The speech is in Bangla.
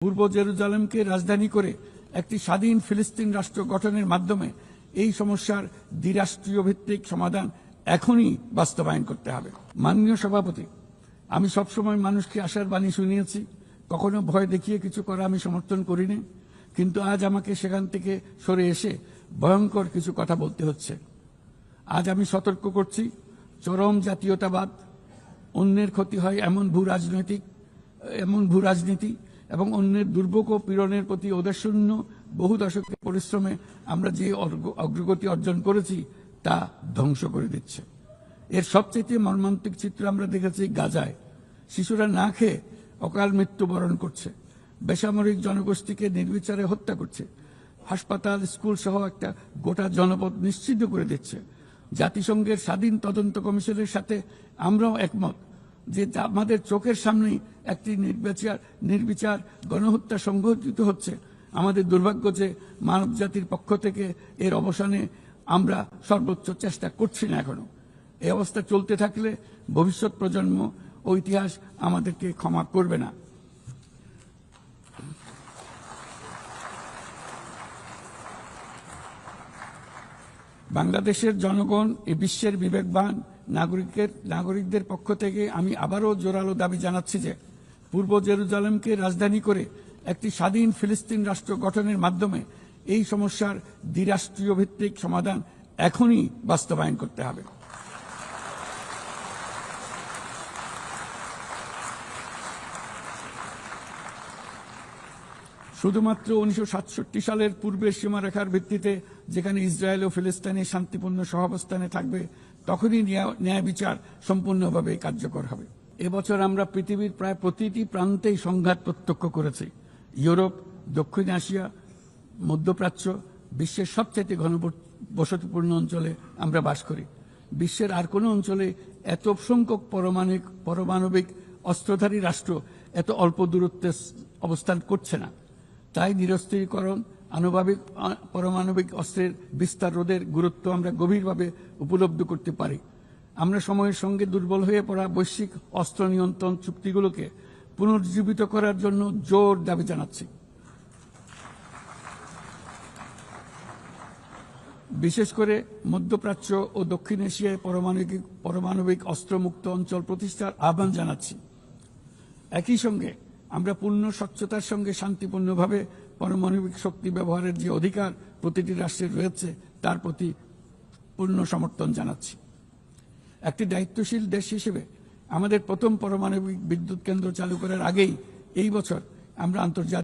পূর্ব জেরুজালেমকে রাজধানী করে একটি স্বাধীন ফিলিস্তিন রাষ্ট্র গঠনের মাধ্যমে এই সমস্যার দ্বিরাষ্ট্রীয় ভিত্তিক সমাধান এখনই বাস্তবায়ন করতে হবে। মাননীয় সভাপতি, আমি সবসময় মানুষকে আশার বাণী শুনিয়েছি, কখনো ভয় দেখিয়ে কিছু করা আমি সমর্থন করিনি, কিন্তু আজ আমাকে সেখান থেকে সরে এসে ভয়ঙ্কর কিছু কথা বলতে হচ্ছে। আজ আমি সতর্ক করছি, চরম জাতীয়তাবাদ, অন্যের ক্ষতি হয় এমন ভূ রাজনীতি এবং অন্যের দুর্ভোগ ও পীড়নের প্রতি ওদেশশূন্য বহু দশকের পরিশ্রমে আমরা যে অগ্রগতি অর্জন করেছি তা ধ্বংস করে দিচ্ছে। এর সবচেয়ে মর্মান্তিক চিত্র আমরা দেখেছি গাজায়। শিশুরা না খেয়ে অকাল মৃত্যুবরণ করছে, বেসামরিক জনগোষ্ঠীকে নির্বিচারে হত্যা করছে, হাসপাতাল, স্কুল সহ একটা গোটা জনপদ নিশ্চিহ্ন করে দিচ্ছে। জাতিসংঘের স্বাধীন তদন্ত কমিশনের সাথে আমরাও একমত যে আমাদের চোখের সামনেই একটি নির্বিচার গণহত্যা সংঘটিত হচ্ছে। আমাদের দুর্ভাগ্য যে মানব জাতির পক্ষ থেকে এর অবসানে আমরা সর্বোচ্চ চেষ্টা করছি না এখনো। এই অবস্থা চলতে থাকলে ভবিষ্যৎ প্রজন্ম ও ইতিহাস আমাদেরকে ক্ষমা করবে না। বাংলাদেশের জনগণ এ বিশ্বের বিবেকবান নাগরিকদের পক্ষ থেকে আমি আবারও জোরালো দাবি জানাচ্ছি যে পূর্ব জেরুজালেমকে রাজধানী করে একটি স্বাধীন ফিলিস্তিন রাষ্ট্র গঠনের মাধ্যমে এই সমস্যার দ্বিরাষ্ট্রীয় ভিত্তিক সমাধান এখনই বাস্তবায়ন করতে হবে। শুধুমাত্র 1967 সালের পূর্বের সীমারেখার ভিত্তিতে যেখানে ইসরায়েল ও ফিলিস্তিনের শান্তিপূর্ণ সহাবস্থানে থাকবে, তখনই ন্যায় বিচার সম্পূর্ণভাবে কার্যকর হবে। এবছর আমরা পৃথিবীর প্রায় প্রতিটি প্রান্তেই সংঘাত প্রত্যক্ষ করেছি। ইউরোপ, দক্ষিণ এশিয়া, মধ্যপ্রাচ্য, বিশ্বের সবচেয়ে ঘনবসতিপূর্ণ অঞ্চলে আমরা বাস করি। বিশ্বের আর কোনো অঞ্চলে এত সংখ্যক পারমাণবিক অস্ত্রধারী রাষ্ট্র এত অল্প দূরত্বে অবস্থান করছে না। তাই নিরস্ত্রীকরণ, পারমাণবিক অস্ত্রের বিস্তার রোধের গুরুত্ব আমরা গভীরভাবে উপলব্ধি করতে পারি। আমরা সময়ের সঙ্গে দুর্বল হয়ে পড়া বৈশ্বিক অস্ত্র নিয়ন্ত্রণ চুক্তিগুলোকে পুনর্জীবিত করার জন্য জোর দাবি জানাচ্ছি। বিশেষ করে মধ্যপ্রাচ্য ও দক্ষিণ এশিয়ায় পারমাণবিক অস্ত্রমুক্ত অঞ্চল প্রতিষ্ঠার আহ্বান জানাচ্ছি। একই সঙ্গে আমরা পূর্ণ স্বচ্ছতার সঙ্গে শান্তিপূর্ণভাবে পারমাণবিক শক্তি ব্যবহারের যে অধিকার প্রতিটি রাষ্ট্রের রয়েছে তার প্রতি পূর্ণ সমর্থন জানাচ্ছি। একটি দায়িত্বশীল দেশ হিসেবে আমাদের প্রথম পারমাণবিক বিদ্যুৎ কেন্দ্র চালু করার আগেই এই বছর আমরা আন্তর্জাতিক